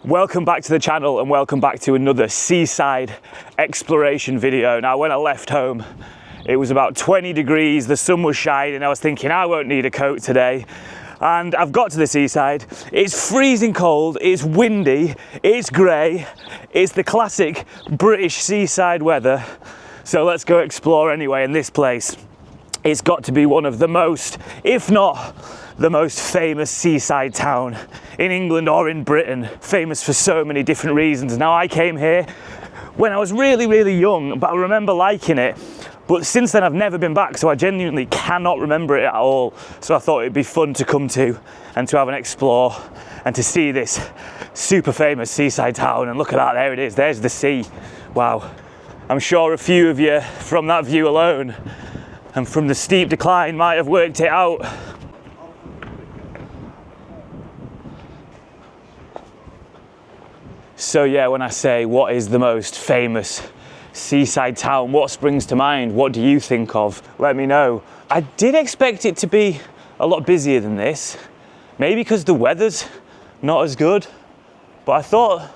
Welcome back to the channel and welcome back to another seaside exploration video. Now when I left home it was about 20 degrees, the sun was shining, I was thinking I won't need a coat today. And I've got to the seaside, it's freezing cold, it's windy, it's grey, it's the classic British seaside weather. So let's go explore anyway. In this place, it's got to be one of the most, if not the most famous seaside town in England or in Britain, famous for so many different reasons. Now I came here when I was really young, but I remember liking it. But since then I've never been back, so I genuinely cannot remember it at all. So I thought it'd be fun to come to and to have an explore and to see this super famous seaside town. And look at that, there it is, there's the sea. Wow. I'm sure a few of you from that view alone and from the steep decline might have worked it out. So yeah, when I say what is the most famous seaside town, what springs to mind? What do you think of? Let me know. I did expect it to be a lot busier than this, maybe because the weather's not as good, but I thought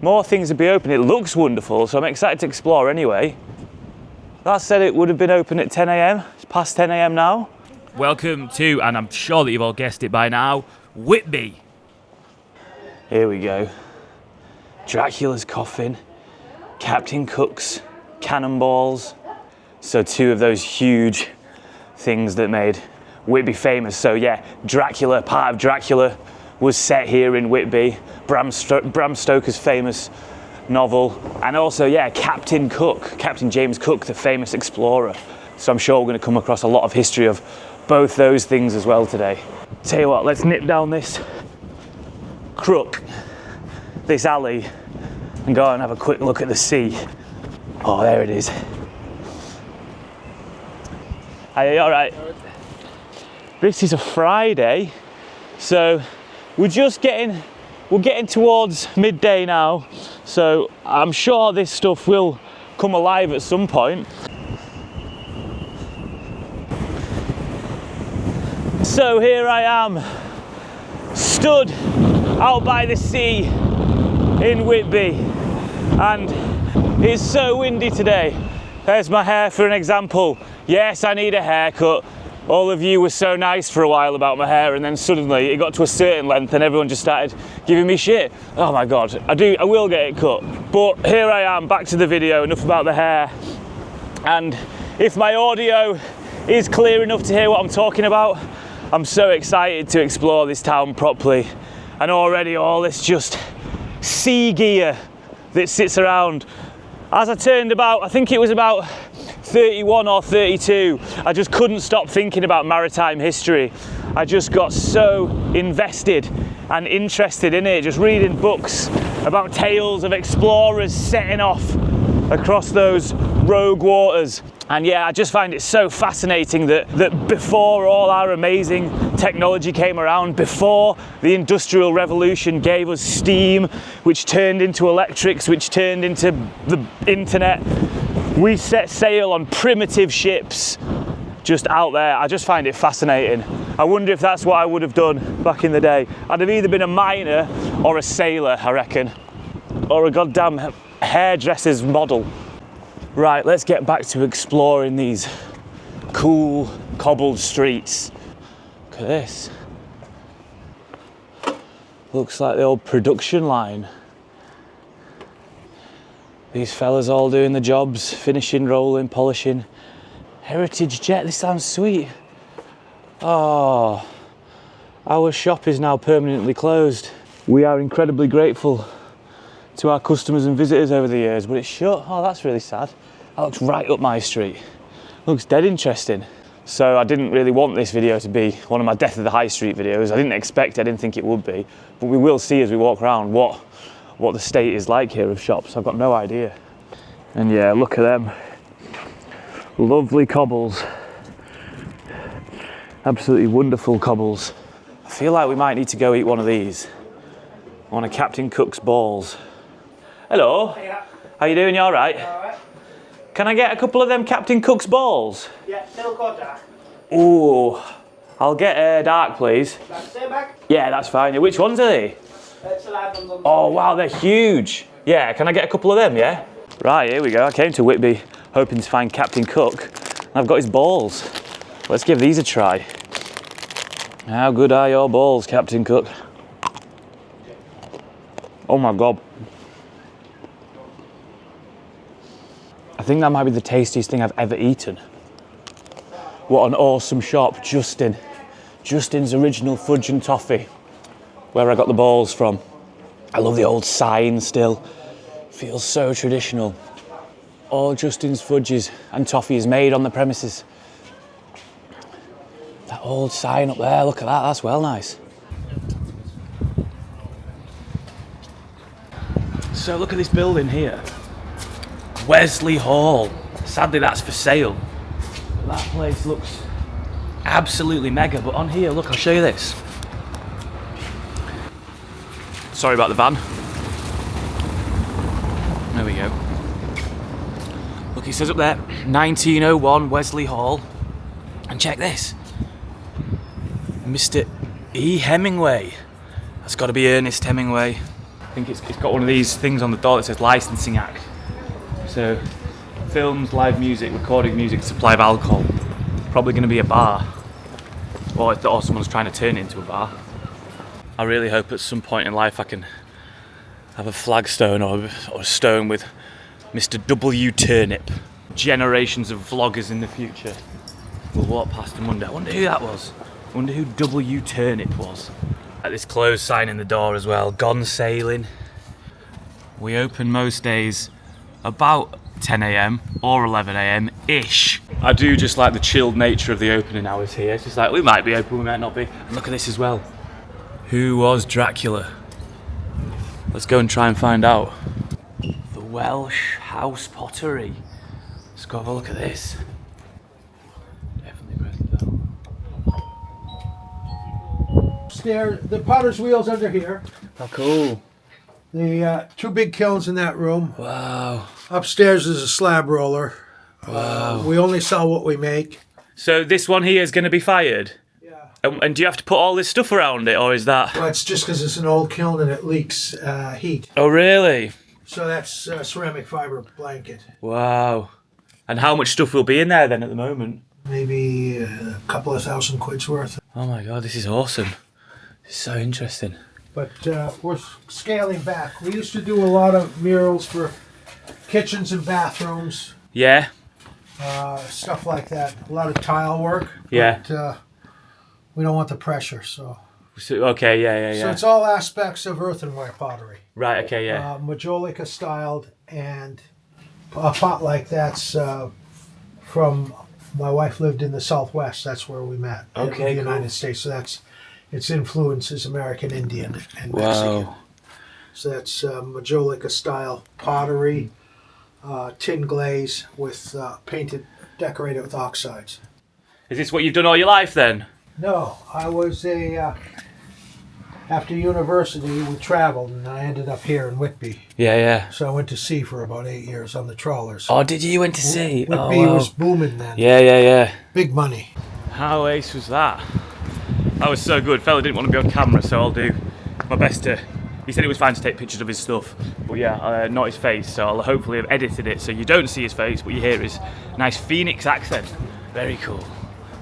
more things would be open. It looks wonderful, so I'm excited to explore anyway. That said, it would have been open at 10 AM. It's past 10 AM now. Welcome to, and I'm sure that you've all guessed it by now, Whitby. Here we go. Dracula's coffin, Captain Cook's cannonballs. So two of those huge things that made Whitby famous. So yeah, Dracula, part of Dracula was set here in Whitby. Bram Stoker's famous novel. And also, yeah, Captain James Cook, the famous explorer. So I'm sure we're going to come across a lot of history of both those things as well today. Tell you what, let's nip down this crook, this alley, and go and have a quick look at the sea. Oh, there it is. Are you all right? This is a Friday, so we're getting towards midday now, so I'm sure this stuff will come alive at some point. So here I am, stood out by the sea in Whitby, and it's so windy today. There's my hair for an example. Yes, I need a haircut. All of you were so nice for a while about my hair, and then suddenly it got to a certain length and everyone just started giving me shit. Oh my God, I will get it cut. But here I am, back to the video, enough about the hair. And if my audio is clear enough to hear what I'm talking about, I'm so excited to explore this town properly. And already all this just sea gear that sits around. As I turned about, I think it was about 31 or 32, I just couldn't stop thinking about maritime history. I just got so invested and interested in it, just reading books about tales of explorers setting off across those rogue waters. And yeah, I just find it so fascinating that before all our amazing technology came around, before the Industrial Revolution gave us steam, which turned into electrics, which turned into the internet, we set sail on primitive ships just out there. I just find it fascinating. I wonder if that's what I would have done back in the day. I'd have either been a miner or a sailor, I reckon, or a goddamn hairdresser's model. Right, let's get back to exploring these cool cobbled streets. Look at this. Looks like the old production line. These fellas all doing the jobs, finishing, rolling, polishing. Heritage Jet, this sounds sweet. Oh, our shop is now permanently closed. We are incredibly grateful to our customers and visitors over the years, but it's shut. Oh, that's really sad. That looks right up my street. Looks dead interesting. So I didn't really want this video to be one of my Death of the High Street videos. I didn't think it would be, but we will see as we walk around what the state is like here of shops. I've got no idea. And yeah, look at them. Lovely cobbles. Absolutely wonderful cobbles. I feel like we might need to go eat one of these. One of Captain Cook's balls. Hello. Hiya. How you doing? You all right? All right. Can I get a couple of them Captain Cook's balls? Yeah, milk or dark? Ooh, I'll get dark, please. That's it, back? Yeah, that's fine. Which ones are they? Oh wow, they're huge. Yeah, can I get a couple of them, yeah? Right, here we go. I came to Whitby hoping to find Captain Cook. I've got his balls. Let's give these a try. How good are your balls, Captain Cook? Oh my God. I think that might be the tastiest thing I've ever eaten. What an awesome shop, Justin. Justin's Original Fudge and Toffee, where I got the balls from. I love the old sign still. Feels so traditional. All Justin's fudges and toffee is made on the premises. That old sign up there, look at that, that's well nice. So look at this building here. Wesley Hall. Sadly that's for sale. That place looks absolutely mega, but on here, look, I'll show you this. Sorry about the van. There we go. Look, it says up there, 1901 Wesley Hall. And check this. Mr. E. Hemingway. That's got to be Ernest Hemingway. I think it's got one of these things on the door that says Licensing Act. So, films, live music, recording music, supply of alcohol. Probably going to be a bar. Or someone's trying to turn it into a bar. I really hope at some point in life I can have a flagstone or a stone with Mr. W. Turnip. Generations of vloggers in the future will walk past them one day. I wonder who that was. I wonder who W. Turnip was. At this closed sign in the door as well. Gone sailing. We open most days about 10 a.m. or 11 a.m. ish. I do just like the chilled nature of the opening hours here. It's just like, we might be open, we might not be. And look at this as well. Who was Dracula? Let's go and try and find out. The Welsh house pottery. Let's go have a look at this. Definitely press the bell. The potter's wheel's under here. Oh, cool. The two big kilns in that room. Wow. Upstairs is a slab roller. Wow. We only sell what we make. So this one here is going to be fired? Yeah. And do you have to put all this stuff around it, or is that... Well, it's just because it's an old kiln and it leaks heat. Oh, really? So that's ceramic fiber blanket. Wow. And how much stuff will be in there then at the moment? Maybe a couple of £1,000 worth. Oh my God, this is awesome. It's so interesting. But we're scaling back. We used to do a lot of murals for kitchens and bathrooms. Yeah. Stuff like that. A lot of tile work. Yeah. But we don't want the pressure, so... Okay, yeah. So it's all aspects of earthenware pottery. Right, okay, yeah. Majolica styled, and a pot like that's from... My wife lived in the Southwest. That's where we met. Okay, in the United cool. States. So that's... Its influence is American Indian and Mexican. Wow. So that's Majolica style pottery, tin glaze with painted, decorated with oxides. Is this what you've done all your life then? No, I was after university we traveled and I ended up here in Whitby. Yeah. So I went to sea for about 8 years on the trawlers. Oh, did you? You went to sea? Whitby was booming then. Yeah. Big money. How ace was that? That was so good. Fella didn't want to be on camera, so I'll do my best to... He said it was fine to take pictures of his stuff, but yeah, not his face, so I'll hopefully have edited it so you don't see his face, but you hear his nice Phoenix accent. Very cool.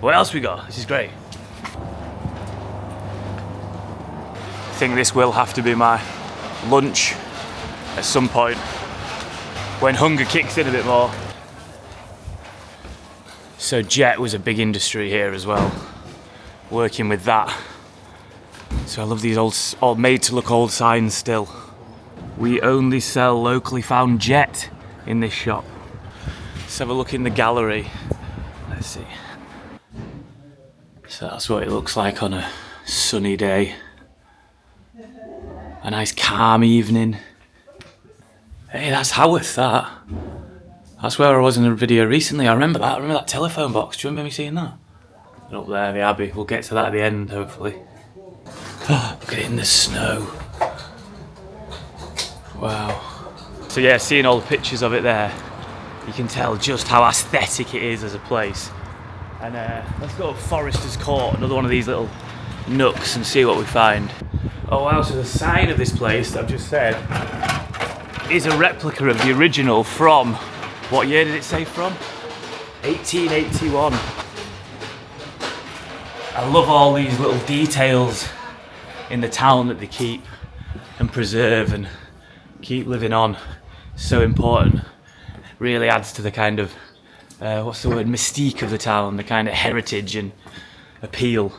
What else we got? This is great. I think this will have to be my lunch at some point, when hunger kicks in a bit more. So jet was a big industry here as well. Working with that. So I love these old made to look old signs still. We only sell locally found jet in this shop. Let's have a look in the gallery. Let's see. So that's what it looks like on a sunny day. A nice calm evening. Hey, that's Haworth, that. That's where I was in a video recently. I remember that. I remember that telephone box. Do you remember me seeing that? And up there, the Abbey. We'll get to that at the end, hopefully. Oh, look at it in the snow. Wow. So yeah, seeing all the pictures of it there, you can tell just how aesthetic it is as a place. And let's go up Forester's Court, another one of these little nooks, and see what we find. Oh wow, so the sign of this place that I've just said is a replica of the original from, what year did it say from? 1881. I love all these little details in the town that they keep and preserve and keep living on. So important. Really adds to the kind of, what's the word, mystique of the town, the kind of heritage and appeal.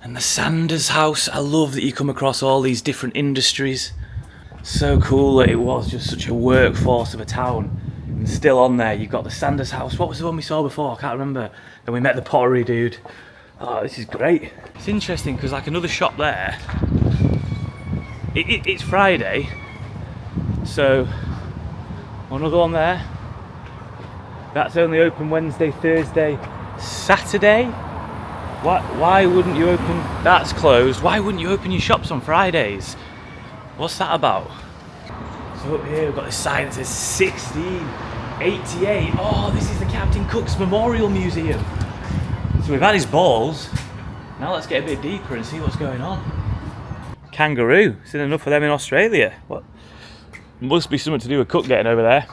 And the Sanders house, I love that you come across all these different industries. So cool that it was just such a workforce of a town. And still on there, you've got the Sanders house. What was the one we saw before? I can't remember. Then we met the Pottery dude. Oh, this is great. It's interesting because like another shop there, it's Friday. So, another one there. That's only open Wednesday, Thursday, Saturday. Why wouldn't you open? That's closed. Why wouldn't you open your shops on Fridays? What's that about? So up here we've got this sign that says 1688. Oh, this is the Captain Cook's Memorial Museum. So we've had his balls. Now let's get a bit deeper and see what's going on. Kangaroo. Seen enough of them in Australia. What? Must be something to do with Cook getting over there.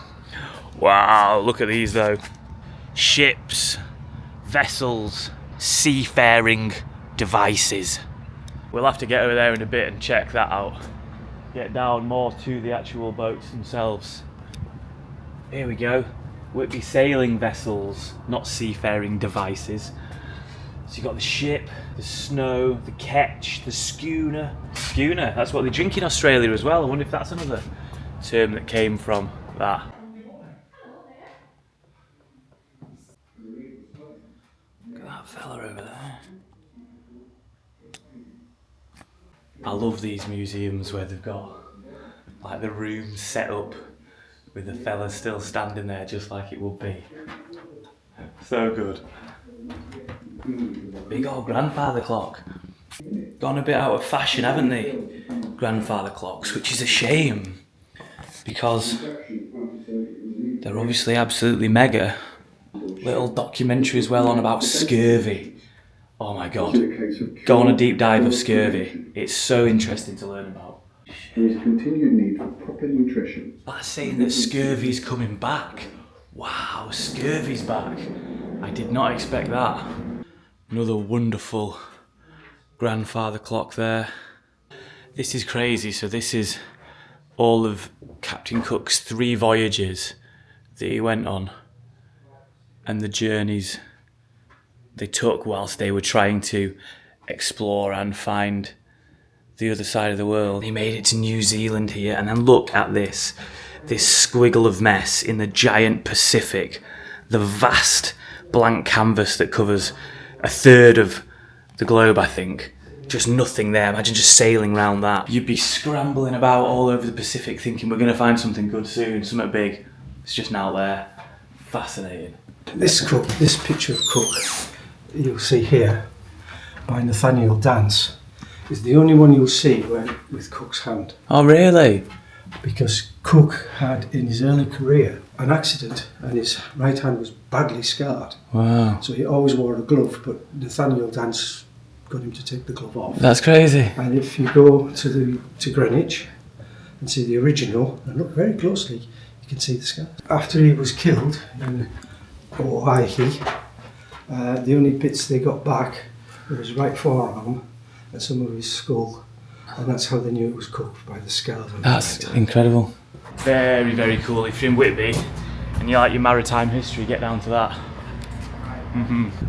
Wow, look at these though. Ships, vessels, seafaring devices. We'll have to get over there in a bit and check that out. Get down more to the actual boats themselves. Here we go. Whitby sailing vessels, not seafaring devices. So you've got the ship, the snow, the ketch, the schooner. Schooner, that's what they drink in Australia as well. I wonder if that's another term that came from that. Look at that fella over there. I love these museums where they've got like the rooms set up with the fella still standing there just like it would be. So good. Big old grandfather clock. Gone a bit out of fashion, haven't they? Grandfather clocks, which is a shame because they're obviously absolutely mega. Little documentary as well on about scurvy. Oh my god. Go on a deep dive of scurvy. It's so interesting to learn about. There is continued need for proper nutrition. That's saying that scurvy's coming back. Wow, scurvy's back. I did not expect that. Another wonderful grandfather clock there. This is crazy. So this is all of Captain Cook's 3 voyages that he went on and the journeys they took whilst they were trying to explore and find the other side of the world. He made it to New Zealand here, and then look at this squiggle of mess in the giant Pacific, the vast blank canvas that covers a third of the globe, I think. Just nothing there. Imagine just sailing around that. You'd be scrambling about all over the Pacific thinking we're going to find something good soon, something big. It's just now there. Fascinating. This picture of Cook, you'll see here, by Nathaniel Dance, is the only one you'll see with Cook's hand. Oh, really? Because Cook had, in his early career, an accident and his right hand was badly scarred. Wow. So he always wore a glove, but Nathaniel Dance got him to take the glove off. That's crazy. And if you go to Greenwich and see the original, and look very closely, you can see the scars. After he was killed in Oahe, the only bits they got back were his right forearm and some of his skull, and that's how they knew it was Cooked, by the scars. That's incredible. Very, very cool. If you're in Whitby and you like your maritime history, get down to that.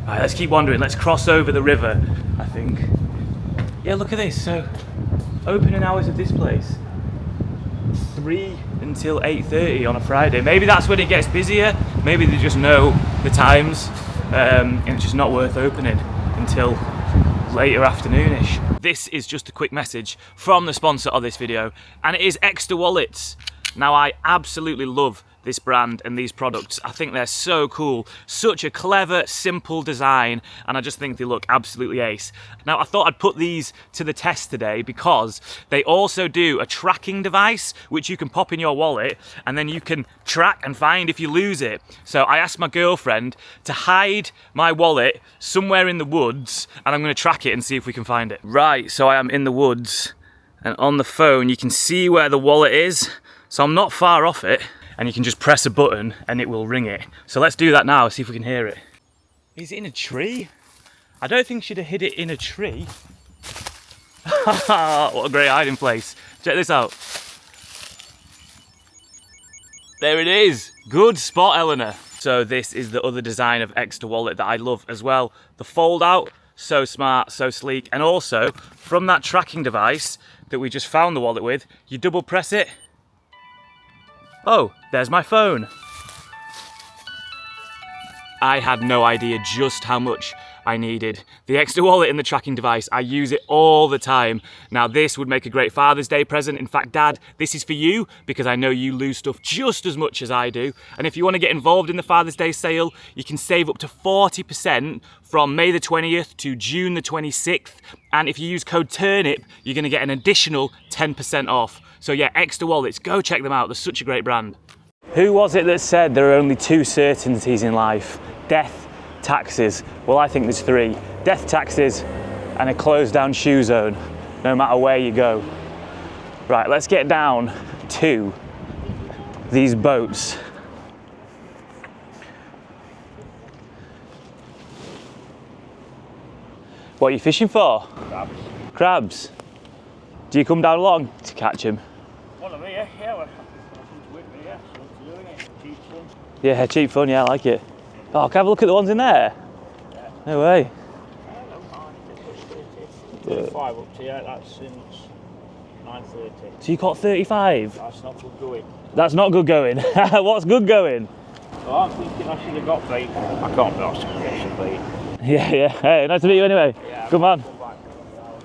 Right, let's keep wandering. Let's cross over the river, I think. Yeah, look at this. So, opening hours of this place, 3 until 8:30 on a Friday. Maybe that's when it gets busier. Maybe they just know the times, and it's just not worth opening until later afternoonish. This is just a quick message from the sponsor of this video, and it is Extra Wallets. Now, I absolutely love this brand and these products. I think they're so cool. Such a clever, simple design, and I just think they look absolutely ace. Now, I thought I'd put these to the test today because they also do a tracking device which you can pop in your wallet, and then you can track and find if you lose it. So I asked my girlfriend to hide my wallet somewhere in the woods, and I'm going to track it and see if we can find it. Right, so I am in the woods, And on the phone, you can see where the wallet is. So I'm not far off it. And you can just press a button and it will ring it. So let's do that now, see if we can hear it. Is it in a tree? I don't think she'd have hid it in a tree. What a great hiding place. Check this out. There it is. Good spot, Eleanor. So this is the other design of Exeter wallet that I love as well. The fold out, so smart, so sleek. And also, from that tracking device that we just found the wallet with, you double press it. Oh, there's my phone. I had no idea just how much I needed the Exeter wallet in the tracking device. I use it all the time. Now this would make a great Father's Day present. In fact, Dad, this is for you because I know you lose stuff just as much as I do. And if you want to get involved in the Father's Day sale, you can save up to 40% from May the 20th to June the 26th. And if you use code TURNIP, you're going to get an additional 10% off. So yeah, Exeter wallets, go check them out. They're such a great brand. Who was it that said there are only two certainties in life? Death, taxes. Well, I think there's three. Death, taxes, and a closed down shoe zone, no matter where you go. Right, let's get down to these boats. What are you fishing for? Crabs. Crabs? Do you come down along to catch them? One of me, yeah. Well, Whitby, yeah. So doing it. Cheap fun. Yeah, cheap fun, yeah, I like it. Oh, can I have a look at the ones in there? Yeah. No way. I don't mind. 35 up to you, that's since 9:30. So you caught 35? That's not good going. That's not good going. What's good going? So I'm thinking I should have got bait. I can't be asked to get some bait. Yeah, yeah. Hey, nice to meet you anyway. Yeah, Come on. come back.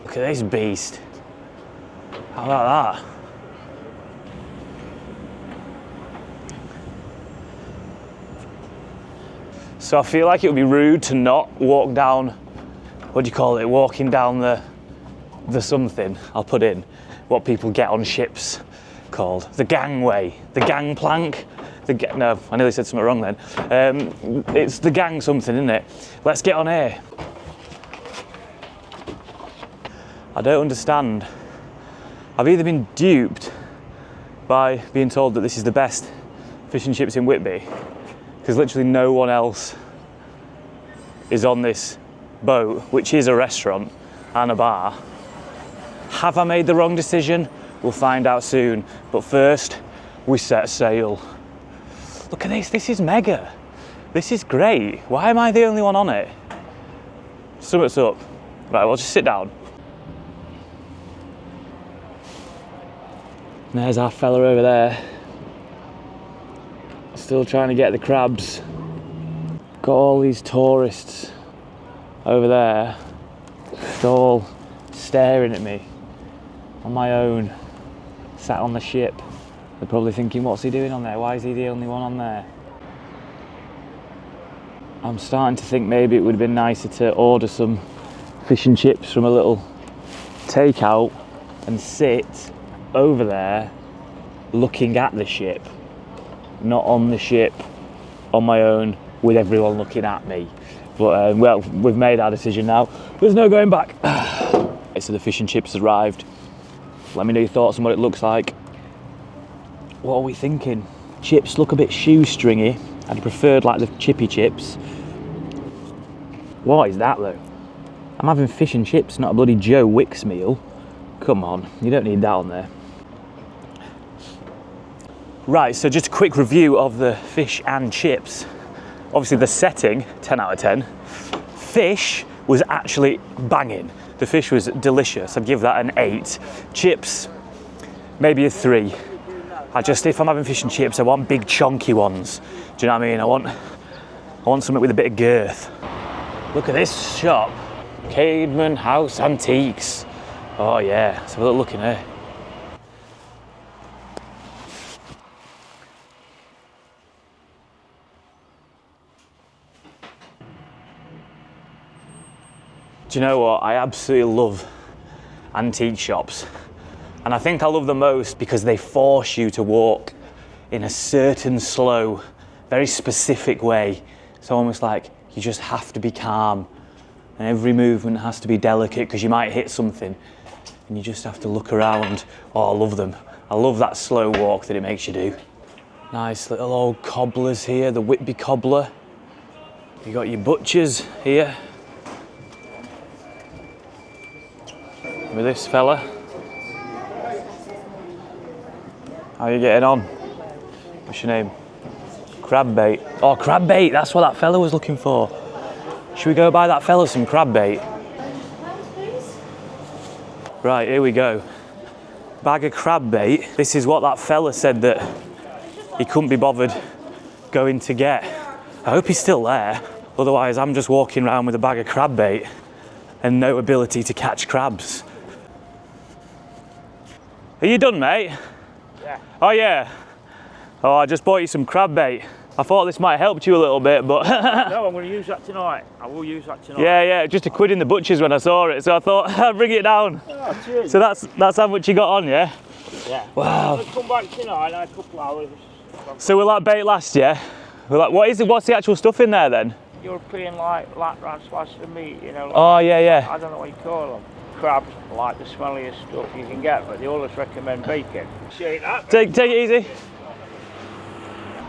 Look at this beast. How about that? So I feel like it would be rude to not walk down, what do you call it, walking down the something, I'll put in, what people get on ships called, the gangway, the gangplank, no, I nearly said something wrong then. It's the gang something, isn't it? Let's get on here. I don't understand. I've either been duped by being told that this is the best fish and chips in Whitby, because literally no one else is on this boat, which is a restaurant and a bar. Have I made the wrong decision? We'll find out soon. But first, we set sail. Look at this, this is mega. This is great. Why am I the only one on it? Something's up. Right, we'll just sit down. There's our fella over there. Still trying to get the crabs. Got all these tourists over there, just all staring at me on my own, sat on the ship. They're probably thinking, what's he doing on there? Why is he the only one on there? I'm starting to think maybe it would have been nicer to order some fish and chips from a little takeout and sit over there looking at the ship, not on the ship on my own with everyone looking at me. But well, we've made our decision now. There's no going back. So the fish and chips arrived. Let me know your thoughts on what it looks like. What are we thinking? Chips look a bit shoestringy. I'd preferred like the chippy chips. What is that though? I'm having fish and chips, not a bloody Joe Wicks meal. Come on, you don't need that on there. Right, so just a quick review of the fish and chips. Obviously the setting, 10 out of 10. Fish was actually banging. The fish was delicious. I'd give that an 8. Chips, maybe a 3. If I'm having fish and chips, I want big chonky ones. Do you know what I mean? I want something with a bit of girth. Look at this shop. Cademan House Antiques. Oh yeah, let's have a look in here. Do you know what? I absolutely love antique shops. And I think I love them most because they force you to walk in a certain slow, very specific way. It's almost like you just have to be calm and every movement has to be delicate because you might hit something. and you just have to look around. Oh, I love them. I love that slow walk that it makes you do. Nice little old cobblers here, the Whitby cobbler. You got your butchers here. With this fella. How are you getting on? What's your name? Crab bait. Oh, crab bait, that's what that fella was looking for. Should we go buy that fella some crab bait? Right, here we go. Bag of crab bait. This is what that fella said that he couldn't be bothered going to get. I hope he's still there. Otherwise, I'm just walking around with a bag of crab bait and no ability to catch crabs. Are you done, mate? Yeah. Oh, yeah. Oh, I just bought you some crab bait. I thought this might have helped you a little bit, but... No, I'm going to use that tonight. I will use that tonight. Yeah, just £1 in the butcher's when I saw it, so I thought I'd bring it down. Oh, cheers. So that's how much you got on, yeah? Yeah. Wow. I'll come back tonight in a couple of hours. So will that bait last, yeah? What's the actual stuff in there then? European like rat slice of meat, you know. Like, Oh, yeah. I don't know what you call them. Crabs, like the smelliest stuff you can get, but they always recommend bacon. See that? Take it easy.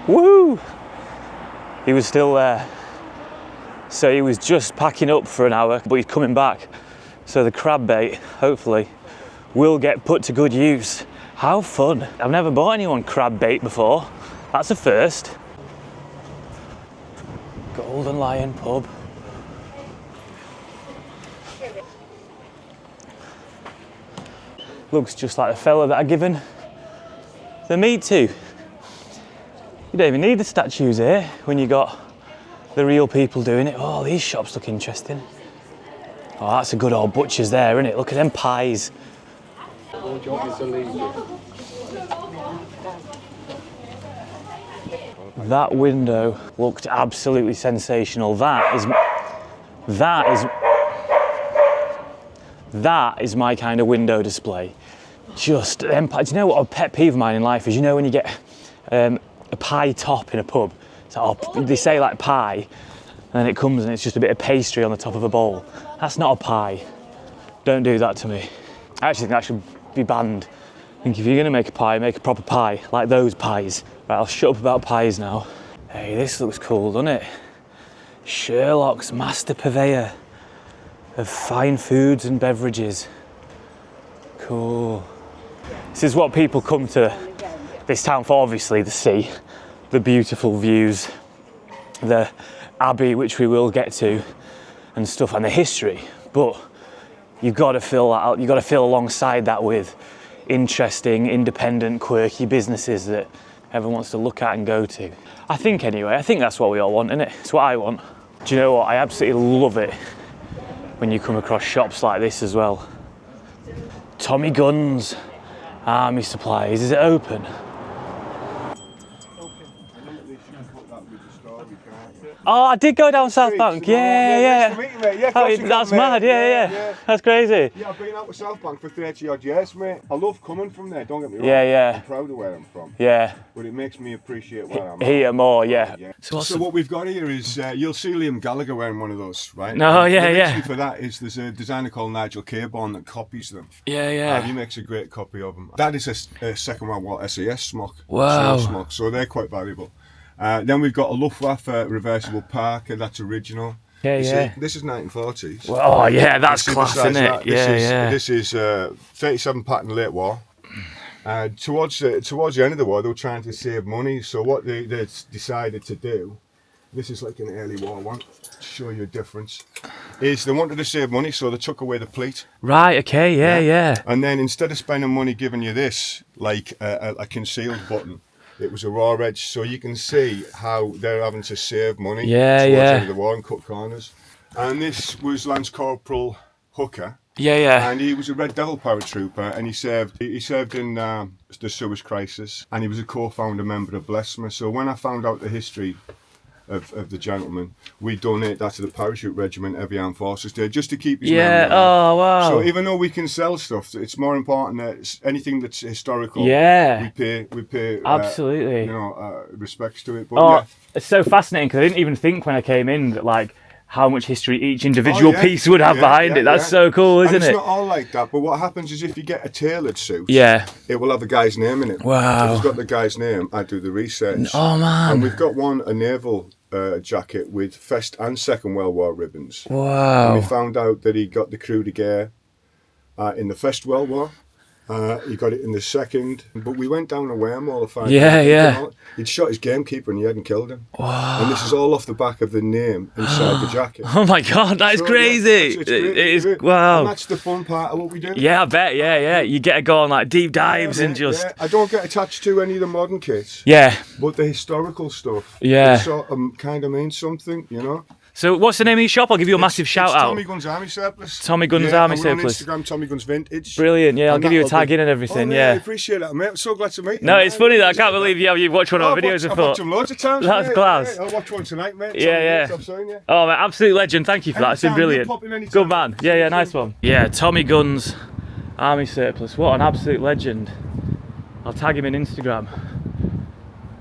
Woo! He was still there. So he was just packing up for an hour, but he's coming back. So the crab bait, hopefully, will get put to good use. How fun. I've never bought anyone crab bait before. That's a first. Golden Lion pub. Looks just like the fella that I've given the meat to. You don't even need the statues here when you got the real people doing it. Oh, these shops look interesting. Oh, that's a good old butcher's there, isn't it? Look at them pies. That window looked absolutely sensational. That is my kind of window display. Just empire. Do you know what a pet peeve of mine in life is? You know when you get a pie top in a pub, so they say like pie, and then it comes and it's just a bit of pastry on the top of a bowl. That's not a pie. Don't do that to me. I actually think that should be banned. I think if you're gonna make a pie, make a proper pie, like those pies. Right, I'll shut up about pies now. Hey, this looks cool, doesn't it? Sherlock's master purveyor of fine foods and beverages. Cool. This is what people come to this town for, obviously, the sea, the beautiful views, the abbey, which we will get to, and stuff, and the history. But you've got to fill that out, you've got to fill alongside that with interesting, independent, quirky businesses that everyone wants to look at and go to. I think anyway, I think that's what we all want, innit? It's what I want. Do you know what? I absolutely love it when you come across shops like this as well. Tommy Guns, Army Supplies, is it open? Oh, I did go down South Bank. Yeah. Nice to meet you, mate. Yeah, That's mad. Yeah. That's crazy. Yeah, I've been out with South Bank for 30 odd years, mate. I love coming from there, don't get me wrong. Yeah. I'm proud of where I'm from. Yeah. But it makes me appreciate where I'm here more, yeah. So what we've got here is, you'll see Liam Gallagher wearing one of those, right? No, yeah. The reason for that is there's a designer called Nigel Cairborn that copies them. Yeah. He makes a great copy of them. That is a Second World War SAS smock. Wow. Smock, so they're quite valuable. Then we've got a Luftwaffe reversible Parker, that's original. Yeah. This is 1940s. Well, oh, yeah, that's class, isn't it? This is 37 pattern late war. Towards the end of the war, they were trying to save money. So what they decided to do, this is like an early war one, to show you a difference, is they wanted to save money, so they took away the pleat. Right, okay, yeah. And then instead of spending money giving you this, like a concealed button, it was a raw edge, so you can see how they're having to save money towards the end of the war and cut corners. And this was Lance Corporal Hooker. Yeah. And he was a Red Devil paratrooper, and he served in the Suez Crisis, and he was a co-founder member of Blesma. So when I found out the history of the gentleman, we donate that to the parachute regiment every armed forces day, just to keep his memory alive. Oh wow. So even though we can sell stuff, it's more important that anything that's historical, we pay absolutely respects to it. But it's so fascinating, because I didn't even think when I came in that like how much history each individual piece would have behind it. That's so cool, isn't and it? It's not all like that, but what happens is if you get a tailored suit, it will have a guy's name in it. Wow. If it's got the guy's name, I do the research. Oh man. And we've got a naval jacket with First and Second World War ribbons. Wow. And we found out that he got the crew to gear in the First World War. He got it in the second, but we went down a wormhole to find out. He'd shot his gamekeeper and he hadn't killed him. Wow. And this is all off the back of the name inside the jacket. Oh my god, that is crazy. It's it is, wow. And that's the fun part of what we do. Yeah, I bet, yeah. You get to go on like deep dives and just... Yeah. I don't get attached to any of the modern kits. Yeah. But the historical stuff, it sort of kind of means something, you know? So what's the name of your shop? I'll give you a massive shout out. Tommy Guns Army Surplus. Tommy Guns Army Surplus. On Instagram, Tommy Guns Vintage. Brilliant, yeah. I'll give you a tag in and everything, I appreciate that, mate. I'm so glad to meet you. No, it's funny that I can't believe you've watched one of our videos before. I've watched them loads of times. That's class. I'll watch one tonight, mate. Yeah. Oh, man, absolute legend. Thank you for that. It's been brilliant. Good man. Yeah, nice one. Yeah, Tommy Guns Army Surplus. What an absolute legend. I'll tag him in Instagram.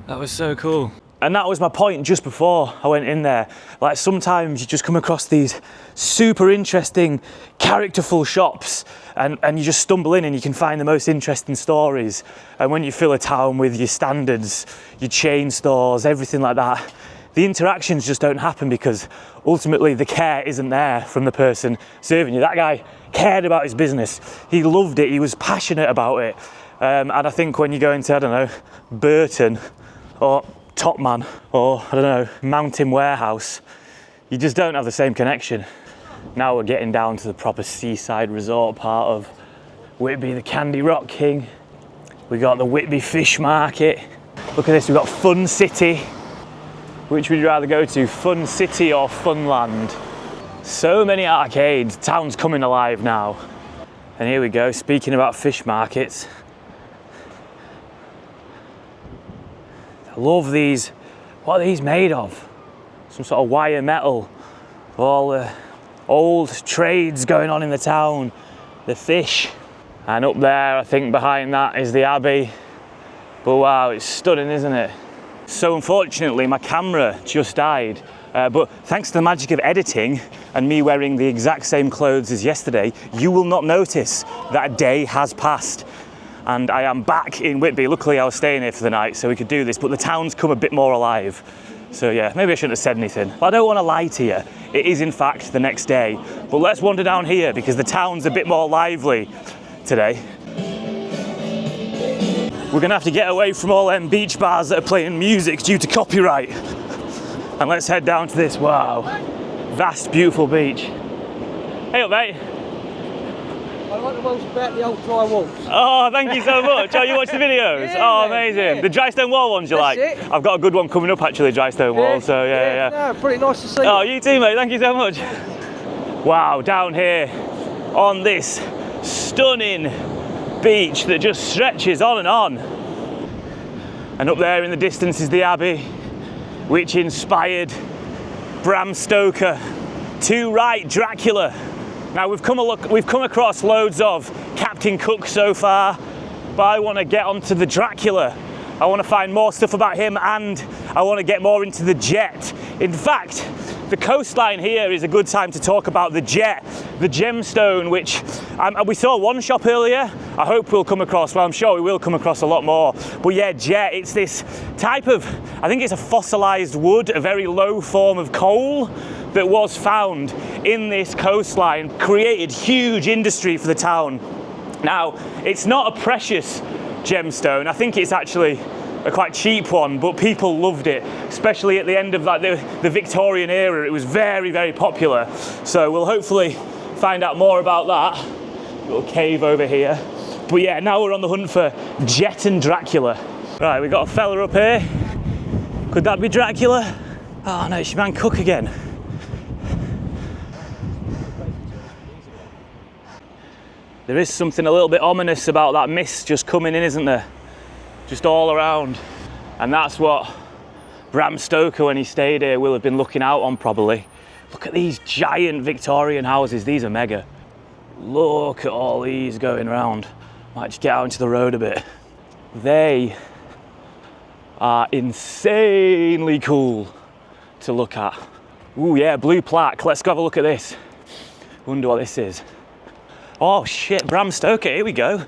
That was so cool. And that was my point just before I went in there. Like sometimes you just come across these super interesting, characterful shops and you just stumble in and you can find the most interesting stories. And when you fill a town with your standards, your chain stores, everything like that, the interactions just don't happen because ultimately the care isn't there from the person serving you. That guy cared about his business. He loved it. He was passionate about it. And I think when you go into, I don't know, Burton or Topman or, I don't know, Mountain Warehouse, you just don't have the same connection. Now we're getting down to the proper seaside resort part of Whitby, the Candy Rock King. We got the Whitby Fish Market. Look at this, we've got Fun City. Which would you rather go to, Fun City or Funland? So many arcades, town's coming alive now. And here we go, speaking about fish markets. I love these. What are these made of? Some sort of wire metal. All the old trades going on in the town. The fish. And up there, I think behind that is the Abbey. But wow, it's stunning, isn't it? So unfortunately, my camera just died. But thanks to the magic of editing and me wearing the exact same clothes as yesterday, you will not notice that a day has passed. And I am back in Whitby. Luckily I was staying here for the night so we could do this, but the town's come a bit more alive. So yeah, maybe I shouldn't have said anything. But I don't want to lie to you. It is in fact the next day. But let's wander down here because the town's a bit more lively today. We're gonna have to get away from all them beach bars that are playing music due to copyright. And let's head down to this, wow, vast, beautiful beach. Hey up, mate. I like the ones about the old dry walls. Oh, thank you so much. Oh, you watch the videos? Yeah, oh, amazing. Yeah. The dry stone wall ones you like? That's it. I've got a good one coming up actually, dry stone wall, so yeah. No, pretty nice to see. Oh, you too, mate. Thank you so much. Wow, down here on this stunning beach that just stretches on and on. And up there in the distance is the Abbey, which inspired Bram Stoker to write Dracula. Now we've come across loads of Captain Cook so far, but I want to get onto the Dracula. I want to find more stuff about him and I want to get more into the jet. In fact, the coastline here is a good time to talk about the jet, the gemstone, which we saw one shop earlier. I hope we'll come across, well I'm sure we will come across a lot more. But yeah, jet, it's this type of, I think it's a fossilized wood, a very low form of coal that was found in this coastline, created huge industry for the town. Now, it's not a precious gemstone. I think it's actually a quite cheap one, but people loved it, especially at the end of like the Victorian era. It was very, very popular. So we'll hopefully find out more about that. Little cave over here. But yeah, now we're on the hunt for jet and Dracula. Right, we've got a fella up here. Could that be Dracula? Oh no, it's your man Cook again. There is something a little bit ominous about that mist just coming in, isn't there? Just all around. And that's what Bram Stoker, when he stayed here, will have been looking out on probably. Look at these giant Victorian houses, these are mega. Look at all these going around. Might just get out into the road a bit. They are insanely cool to look at. Ooh, yeah, blue plaque. Let's go have a look at this. Wonder what this is. Oh shit, Bram Stoker, here we go.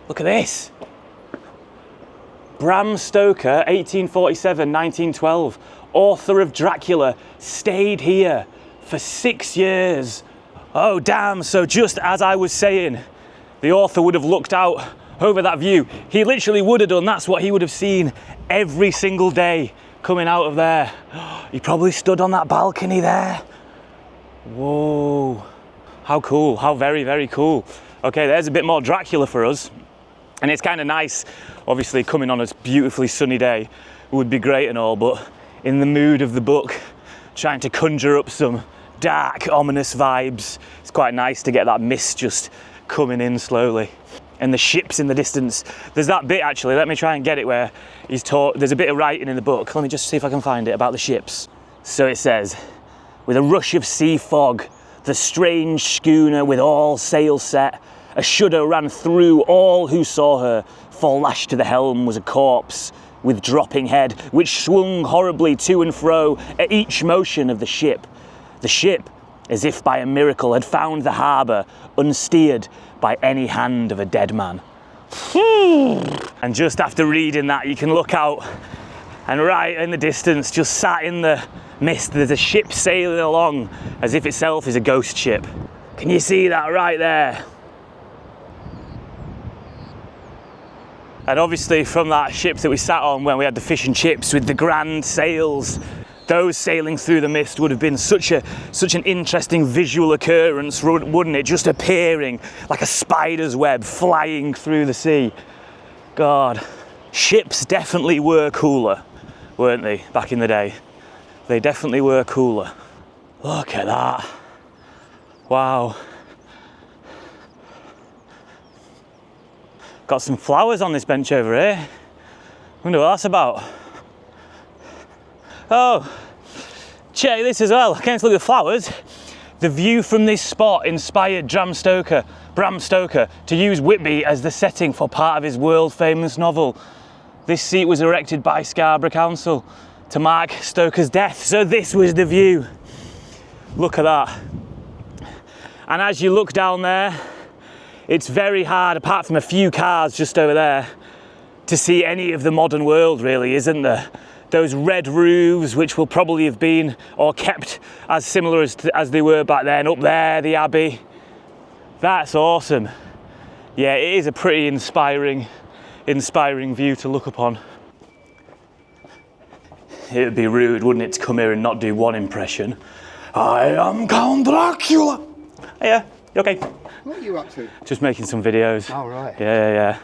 Look at this. Bram Stoker, 1847, 1912, author of Dracula, stayed here for 6 years. Oh damn, so just as I was saying, the author would have looked out over that view. He literally would have done, that's what he would have seen every single day coming out of there. He probably stood on that balcony there. Whoa, how cool, how very, very cool. Okay, there's a bit more Dracula for us. And it's kind of nice, obviously coming on a beautifully sunny day would be great and all, but in the mood of the book, trying to conjure up some dark, ominous vibes, it's quite nice to get that mist just coming in slowly. And the ships in the distance. There's that bit actually, let me try and get it where he's taught, there's a bit of writing in the book. Let me just see if I can find it about the ships. So it says, with a rush of sea fog, the strange schooner with all sails set, a shudder ran through all who saw her, for lashed to the helm was a corpse with dropping head, which swung horribly to and fro at each motion of the ship. The ship, as if by a miracle, had found the harbour, unsteered by any hand of a dead man. And just after reading that, you can look out, and right in the distance, just sat in the mist, there's a ship sailing along, as if itself is a ghost ship. Can you see that right there? And obviously from that ship that we sat on when we had the fish and chips with the grand sails, those sailing through the mist would have been such an interesting visual occurrence, wouldn't it? Just appearing like a spider's web flying through the sea. God, ships definitely were cooler, weren't they, back in the day? They definitely were cooler. Look at that. Wow. Got some flowers on this bench over here. Wonder what that's about. Oh, check this as well. I came to look at the flowers. The view from this spot inspired Bram Stoker to use Whitby as the setting for part of his world-famous novel. This seat was erected by Scarborough Council to mark Stoker's death. So this was the view. Look at that. And as you look down there, it's very hard, apart from a few cars just over there, to see any of the modern world really, isn't there? Those red roofs, which will probably have been or kept as similar as they were back then. Up there, the Abbey. That's awesome. Yeah, it is a pretty inspiring view to look upon. It would be rude, wouldn't it, to come here and not do one impression. I am Count Dracula. Yeah, okay. What are you up to? Just making some videos. Oh, right. Yeah.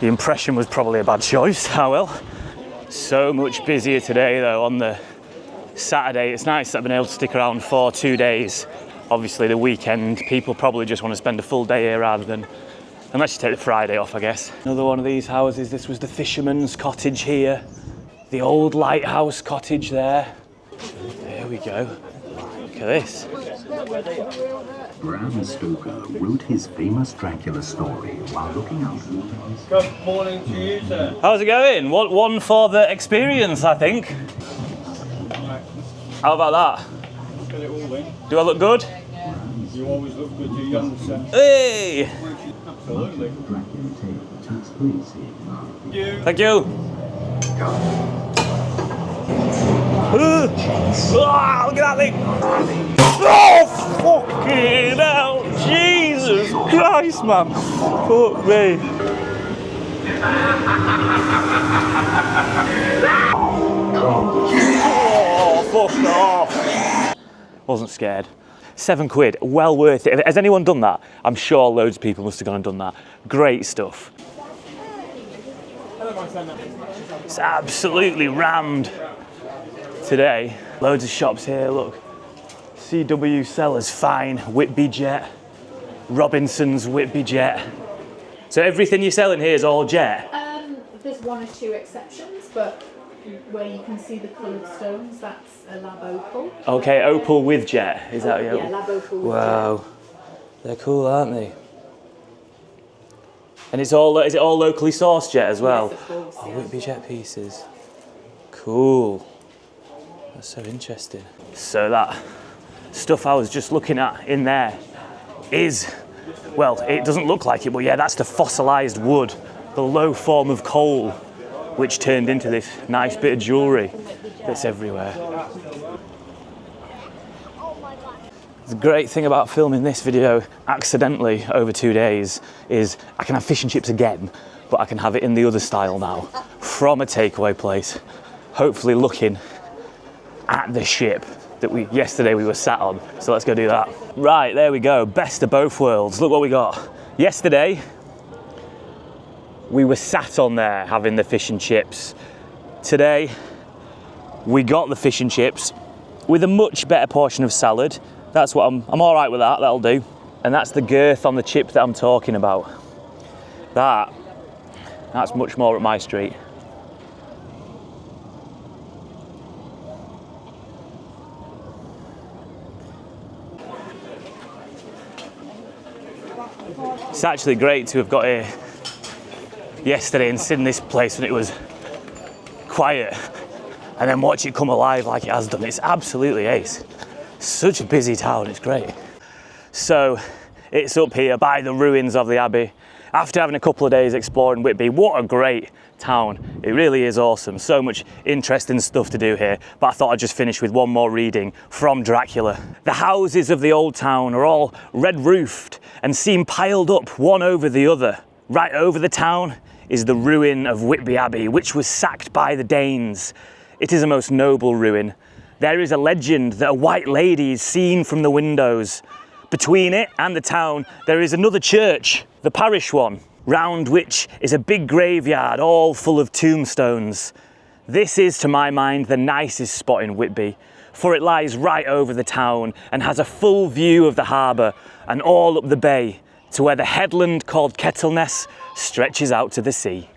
The impression was probably a bad choice. Oh well. So much busier today though on the Saturday. It's nice that I've been able to stick around for 2 days. Obviously the weekend, people probably just want to spend a full day here rather than, unless you take the Friday off, I guess. Another one of these houses. This was the fisherman's cottage here. The old Lighthouse cottage there. There we go. Look at this. Bram Stoker wrote his famous Dracula story while looking out. Good morning to you, sir. How's it going? One for the experience, I think. How about that? Get it all in. Do I look good? You always look good, you young sir. Hey! Absolutely. Dracula tale takes place in Thank you. Look at that thing! Oh, fucking hell! Jesus Christ, man! Fuck me! Oh, fuck off! Wasn't scared. £7, well worth it. Has anyone done that? I'm sure loads of people must have gone and done that. Great stuff. It's absolutely rammed today. Loads of shops here, look. CW Sellers, fine. Whitby Jet. Robinson's Whitby Jet. So everything you're selling here is all jet? There's one or two exceptions, but where you can see the coloured stones, that's a lab opal. Okay, opal with jet. Is that yeah, lab opal with wow. jet. They're cool, aren't they? And it's all, is it all locally sourced jet as well? Yes, of course, Oh, yeah. Whitby Jet pieces. Cool. That's so interesting. So that stuff I was just looking at in there is, well, it doesn't look like it, but yeah, that's the fossilised wood, the low form of coal, which turned into this nice bit of jewellery that's everywhere. The great thing about filming this video accidentally over 2 days is I can have fish and chips again, but I can have it in the other style now, from a takeaway place, hopefully looking at the ship that yesterday we were sat on. So let's go do that. Right, there we go, best of both worlds. Look what we got. Yesterday, we were sat on there having the fish and chips. Today, we got the fish and chips with a much better portion of salad. That's what I'm all right with that, that'll do. And that's the girth on the chip that I'm talking about. That's much more up my street. It's actually great to have got here yesterday and sit in this place when it was quiet and then watch it come alive like it has done. It's absolutely ace. Such a busy town, it's great. So it's up here by the ruins of the Abbey. After having a couple of days exploring Whitby, what a great town. It really is awesome. So much interesting stuff to do here, but I thought I'd just finish with one more reading from Dracula. The houses of the old town are all red-roofed and seem piled up one over the other. Right over the town is the ruin of Whitby Abbey, which was sacked by the Danes. It is a most noble ruin. There is a legend that a white lady is seen from the windows. Between it and the town, there is another church, the parish one, round which is a big graveyard all full of tombstones. This is, to my mind, the nicest spot in Whitby, for it lies right over the town and has a full view of the harbour and all up the bay to where the headland called Kettleness stretches out to the sea.